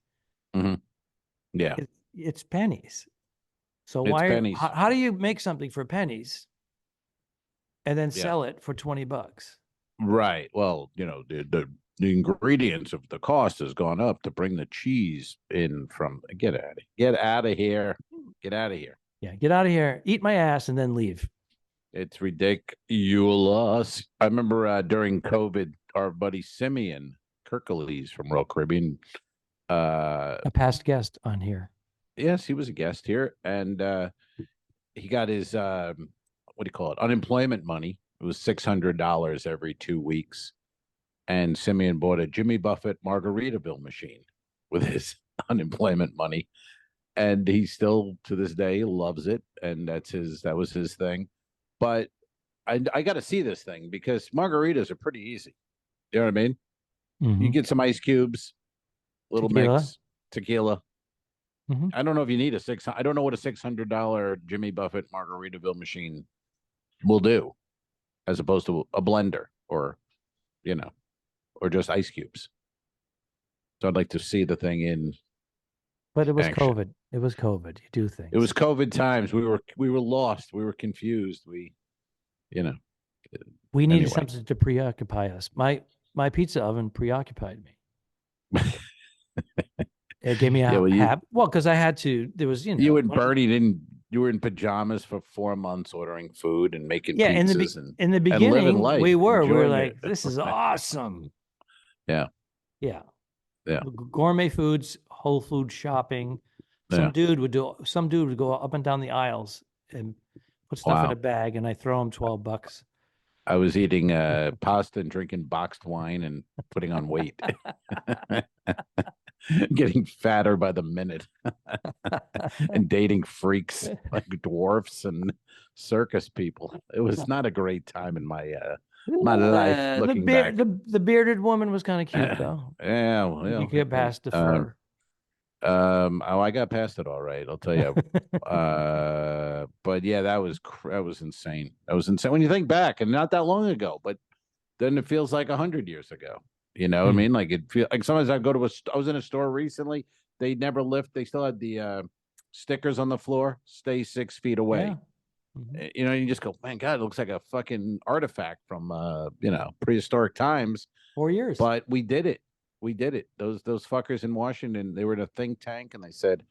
Yeah,
it's pennies. So
it's pennies.
How do you make something for pennies and then sell it for $20?
Right. Well, the ingredients of the cost has gone up to bring the cheese in from. Get out of here. Get out of here.
Yeah, get out of here. Eat my ass and then leave.
It's ridiculous. I remember during COVID, our buddy Simeon Kirklees from Royal Caribbean,
a past guest on here.
Yes, he was a guest here, and he got his unemployment money. It was $600 every 2 weeks, and Simeon bought a Jimmy Buffett Margaritaville machine with his unemployment money, and he still to this day loves it, and that was his thing. But I got to see this thing because margaritas are pretty easy. You know what I mean? You get some ice cubes, little mix, tequila. I don't know if you need I don't know what a $600 Jimmy Buffett Margaritaville machine will do, as opposed to a blender or just ice cubes. So I'd like to see the thing in.
But it was
action.
COVID. It was COVID. You do things.
It was COVID times. We were lost. We were confused. We
needed something to preoccupy us. My pizza oven preoccupied me. It gave me a habit. Well, because I had to. There was
you and Bernie you were in pajamas for 4 months ordering food and making pizzas
in the beginning
life,
we were like, this is awesome.
Yeah.
Gourmet foods, whole food shopping. Some dude would go up and down the aisles and put stuff in a bag, and I throw him $12.
I was eating pasta and drinking boxed wine and putting on weight. Getting fatter by the minute. And dating freaks like dwarfs and circus people. It was not a great time in my life looking back.
The bearded woman was kind of cute though.
Yeah, well,
you get past the fur.
I got past it all right, I'll tell you. But yeah, that was insane. That was insane when you think back, and not that long ago, but then it feels like 100 years ago. You know what I mean? Like it feels like sometimes I was in a store recently. They never lift. They still had the stickers on the floor. Stay 6 feet away. Yeah. You just go, man, God, it looks like a fucking artifact from prehistoric times.
4 years.
But we did it. Those fuckers in Washington, they were in a think tank, and they said,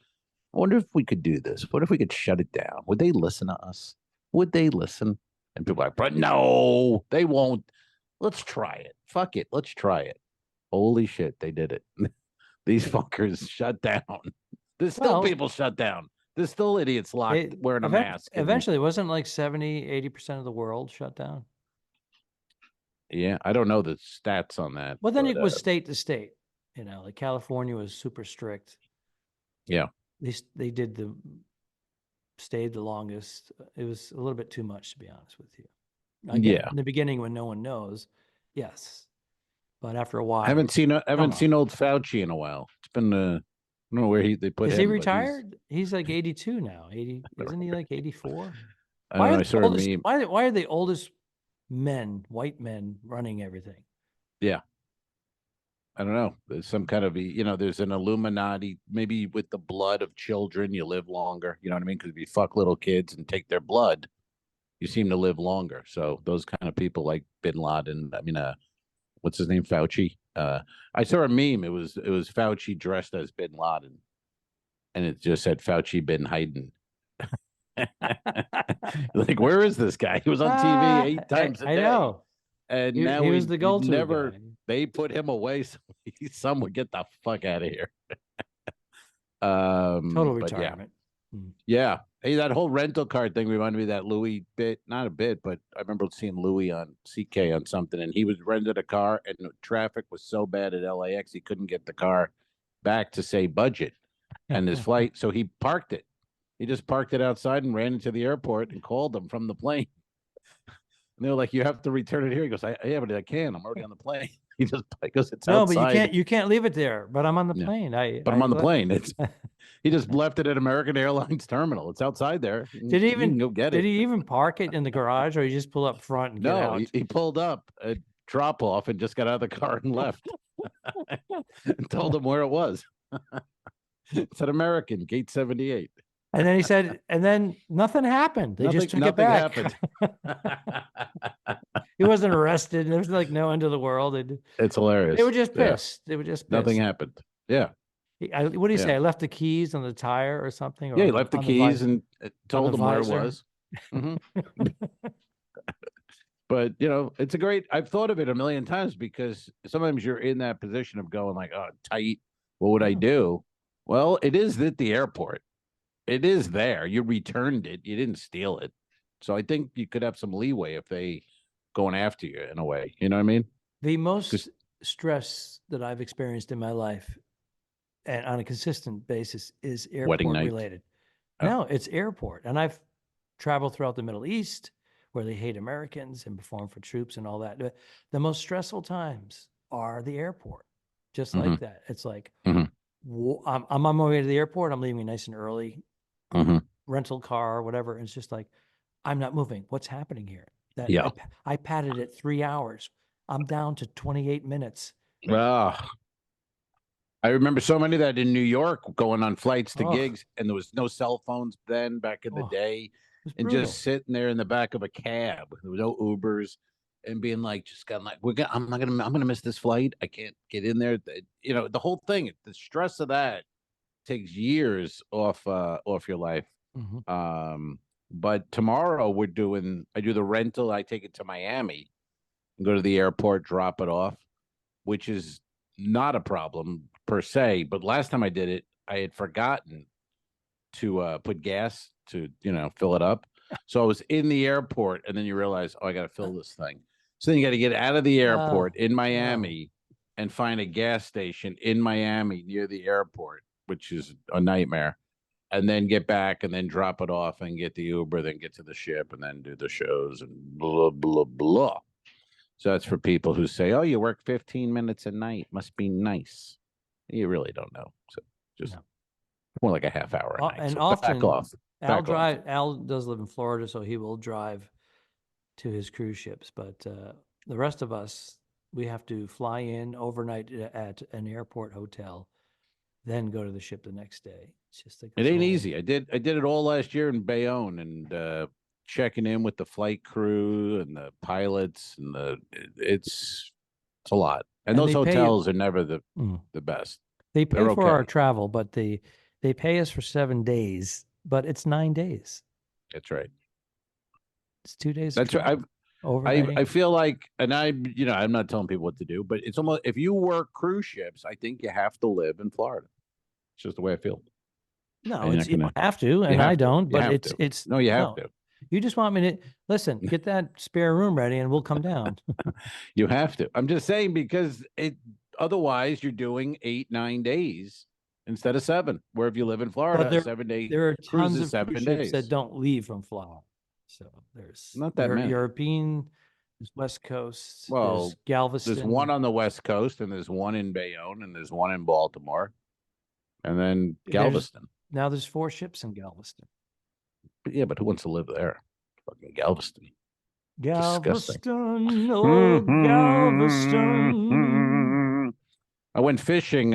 I wonder if we could do this. What if we could shut it down? Would they listen to us? Would they listen? And people are like, but no, they won't. Let's try it. Fuck it. Let's try it. Holy shit, they did it. These fuckers shut down. There's still people shut down. There's still idiots locked wearing a mask.
Eventually, it wasn't like 70-80% of the world shut down.
Yeah, I don't know the stats on that.
Well, then it was state to state. Like California was super strict.
Yeah.
They stayed the longest. It was a little bit too much, to be honest with you. Again, in the beginning, when no one knows, yes, but after a while, I haven't seen
old Fauci in a while. It's been I don't know where they put him.
Is he retired? He's like 82 now. 80, isn't he like 84?
Why
are the oldest white men running everything?
Yeah. I don't know. There's some kind of, there's an Illuminati, maybe with the blood of children, you live longer. You know what I mean? Because if you fuck little kids and take their blood, you seem to live longer. So those kind of people like Bin Laden, what's his name? Fauci. I saw a meme. It was Fauci dressed as Bin Laden. and it just said Fauci bin Hayden. Like, where is this guy? He was on TV 8 times a day.
I know.
And
He
now
was the go-to
never
guy.
they put him away. So some would get the fuck out of here.
Total
but
retirement.
yeah. Hey, that whole rental car thing reminded me of that Louis bit. Not a bit, but I remember seeing Louis on CK on something, and he was rented a car, and the traffic was so bad at LAX he couldn't get the car back to say budget and his flight, so he parked it. He just parked it outside and ran into the airport and called them from the plane. And they were like, "You have to return it here." He goes, "Yeah, but I can. I'm already on the plane." He just goes, "It's
no,
outside."
but you can't leave it there. But I'm on the plane.
But I'm on the plane. It's he just left it at American Airlines terminal. It's outside there.
Did he
You can go get it?
Did he even park it in the garage, or he just pull up front and get out?
He pulled up a drop off and just got out of the car and left. And told him where it was. It's an American, Gate 78.
And then he said, and then nothing happened. They just took it back.
Happened.
He wasn't arrested. There was like no end of the world.
It's hilarious.
They were just pissed. They were just pissed.
Nothing happened. Yeah.
What do you say? I left the keys on the tire or something? Or
he left the keys and told them where it was. But, it's a great, I've thought of it a million times because sometimes you're in that position of going like, oh, tight. What would I do? Well, it is at the airport. It is there. You returned it. You didn't steal it. So I think you could have some leeway if they going after you in a way. You know what I mean?
The most stress that I've experienced in my life and on a consistent basis is airport related. No, it's airport. And I've traveled throughout the Middle East where they hate Americans and perform for troops and all that. The most stressful times are the airport, just like that. It's like, I'm on my way to the airport. I'm leaving nice and early. Rental car or whatever. And it's just like, I'm not moving. What's happening here? I padded it 3 hours. I'm down to 28 minutes.
I remember so many of that in New York going on flights to gigs, and there was no cell phones then back in the day, and just sitting there in the back of a cab. There was no Ubers, and being like, I'm gonna miss this flight. I can't get in there. The whole thing, the stress of that takes years off your life. But tomorrow I do the rental. I take it to Miami and go to the airport, drop it off, which is not a problem per se. But last time I did it, I had forgotten to put gas to, fill it up. So I was in the airport, and then you realize, I got to fill this thing. So then you got to get out of the airport in Miami and find a gas station in Miami near the airport, which is a nightmare. And then get back and then drop it off and get the Uber, then get to the ship and then do the shows and blah, blah, blah. So that's for people who say, oh, you work 15 minutes a night. Must be nice. You really don't know. So just more like a half hour a night.
And
so
often,
back off.
Al does live in Florida, so he will drive to his cruise ships. But the rest of us, we have to fly in overnight at an airport hotel, then go to the ship the next day. It's just like
it ain't easy. I did it all last year in Bayonne and checking in with the flight crew and the pilots and it's a lot. And those hotels are never the best.
They pay for our travel, but they pay us for 7 days, but it's 9 days.
That's right.
It's 2 days.
That's right. I feel like, and I'm not telling people what to do, but it's almost, if you work cruise ships, I think you have to live in Florida. It's just the way I feel.
No, you don't have to, and I don't, but it's
no, you have to.
You just want me to listen, get that spare room ready and we'll come down.
You have to. I'm just saying because otherwise you're doing 8-9 days instead of 7. Where if you live in Florida, 7 days.
There are tons of
7
cruise
days
ships that don't leave from Florida. So there's
not that many.
European, there's West Coast,
well,
there's Galveston.
There's one on the West Coast, and there's one in Bayonne, and there's one in Baltimore, and then Galveston.
Now there's 4 ships in Galveston.
But who wants to live there? Fucking Galveston.
Galveston, oh, Galveston.
I went fishing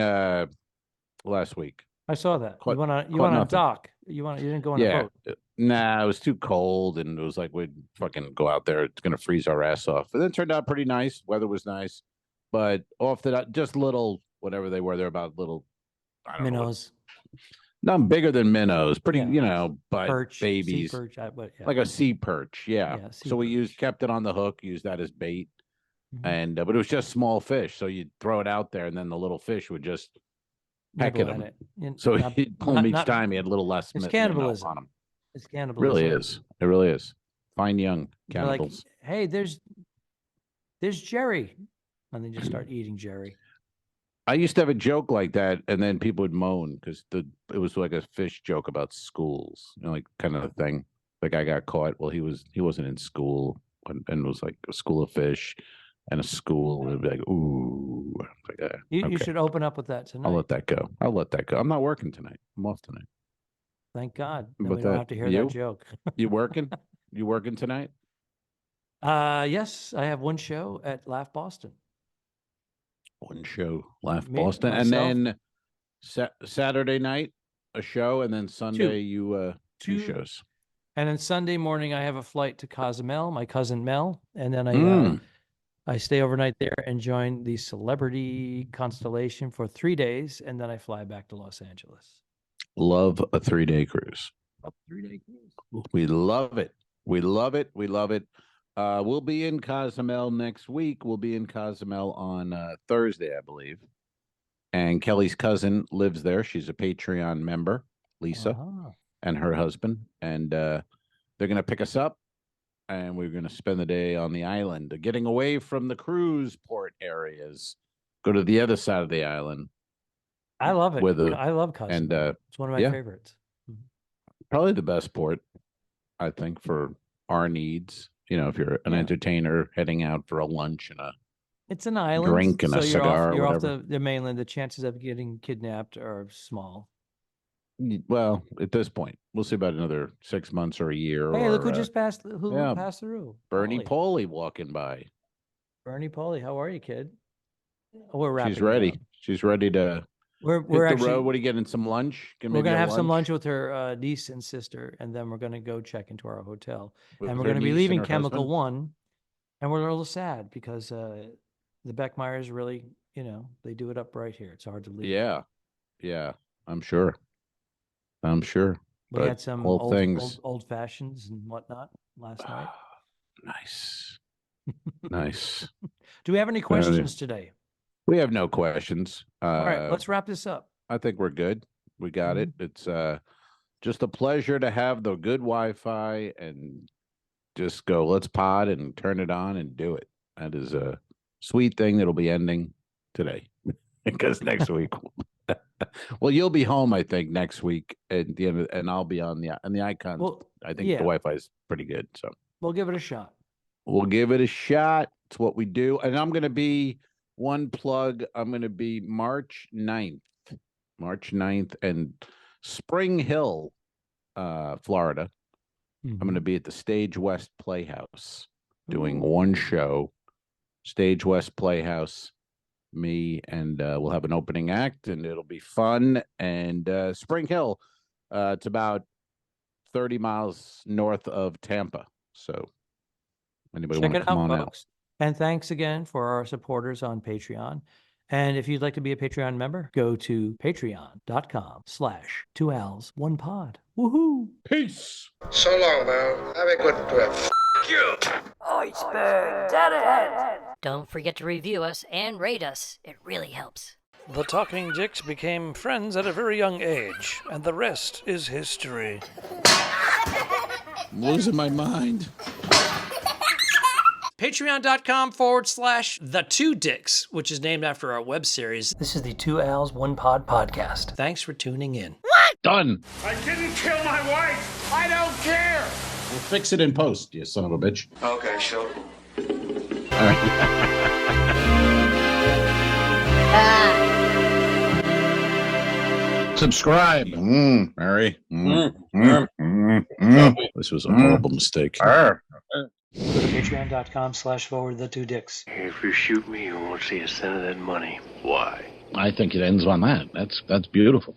last week.
I saw that. You went on a dock. You didn't go on a boat.
Nah, it was too cold, and it was like we'd fucking go out there. It's gonna freeze our ass off. But then it turned out pretty nice. Weather was nice, but off the just little whatever they were. They're about little minnows. No, bigger than minnows. Pretty,
Yeah.
but
Perch, sea
babies.
perch, yeah.
Like a sea perch. Yeah.
Yeah, sea
So we
perch.
kept it on the hook, used that as bait.
Mhm.
And, but it was just small fish. So you'd throw it out there and then the little fish would just peck at
Nibble
him.
at it. And
So
not-
he'd pull him each
not-
time. He had a little less
It's
on
cannibalism.
him.
It's
It
cannibalism.
really is. It really is. Fine young
They're like,
cannibals.
hey, there's Jerry. And they just start eating Jerry.
I used to have a joke like that, and then people would moan because it was like a fish joke about schools, like kind of thing. The guy got caught. Well, he wasn't in school, and it was like a school of fish and a school. It'd be like, ooh. Like,
You
okay.
should open up with that tonight.
I'll let that go. I'm not working tonight. I'm off tonight.
Thank God. Then
But
we don't have to hear that joke.
You working? You working tonight?
Yes, I have one show at Laugh Boston.
One show, Laugh
Me-
Boston,
myself.
and then Saturday night a show, and then Sunday two shows.
And then Sunday morning, I have a flight to Cozumel, my cousin Mel, and then I stay overnight there and join the Celebrity Constellation for 3 days, and then I fly back to Los Angeles.
Love a 3-day cruise.
A 3-day cruise.
We love it. We love it. We love it. We'll be in Cozumel next week. We'll be in Cozumel on Thursday, I believe. And Kelly's cousin lives there. She's a Patreon member, Lisa, and her husband. And they're going to pick us up, and we're going to spend the day on the island, getting away from the cruise port areas, go to the other side of the island.
I love it. I love Cozumel.
And
it's one of my favorites.
Probably the best port, I think, for our needs. If you're an entertainer heading out for a lunch and
it's an island,
drink and a cigar,
you're
or
off
whatever.
the mainland. The chances of getting kidnapped are small.
Well, at this point, we'll see about another 6 months or a year.
Hey,
or,
look who just passed. Who passed through?
Bernie Polly walking by.
Bernie Polly, how are you, kid? Oh, we're wrapping.
She's ready. She's ready to.
We're
hit
actually.
the road. What are you getting? Some lunch?
We're gonna have some lunch with her niece and sister, and then we're gonna go check into our hotel, and we're gonna be leaving Chemical One, and we're a little sad because the Beckmeyers really, they do it up right here. It's hard to leave.
Yeah, I'm sure.
We had some old fashions and whatnot last night.
Nice. Nice.
Do we have any questions today?
We have no questions.
All right, let's wrap this up.
I think we're good. We got it. It's just a pleasure to have the good Wi-Fi and just go, let's pod and turn it on and do it. That is a sweet thing that'll be ending today because next week. Well, you'll be home, I think, next week at the end, and I'll be on the icons. Well, I think the Wi-Fi is pretty good, so
we'll give it a shot.
We'll give it a shot. It's what we do, and I'm going to be one plug. I'm going to be March 9th, and Spring Hill, Florida. I'm going to be at the Stage West Playhouse doing one show. Stage West Playhouse. Me and we'll have an opening act and it'll be fun. And Spring Hill, it's about 30 miles north of Tampa. So anybody want to come on out?
And thanks again for our supporters on Patreon. And if you'd like to be a Patreon member, go to patreon.com/2als1pod. Woohoo!
Peace.
So long, man. Have a good trip. F*** you.
Iceberg Dead. Don't forget to review us and rate us. It really helps.
The Talking Dicks became friends at a very young age, and the rest is history.
I'm losing my mind.
Patreon.com/The2Dicks, which is named after our web series.
This is the 2 Als 1 Pod podcast.
Thanks for tuning in.
What?
Done.
I didn't kill my wife. I don't care.
We'll fix it in post, you son of a bitch.
Okay, sure.
All right. Subscribe. Mary. This was a horrible mistake.
Go to patreon.com/forwardthe2dicks.
If you shoot me, you won't see a cent of that money. Why?
I think it ends on that. That's beautiful.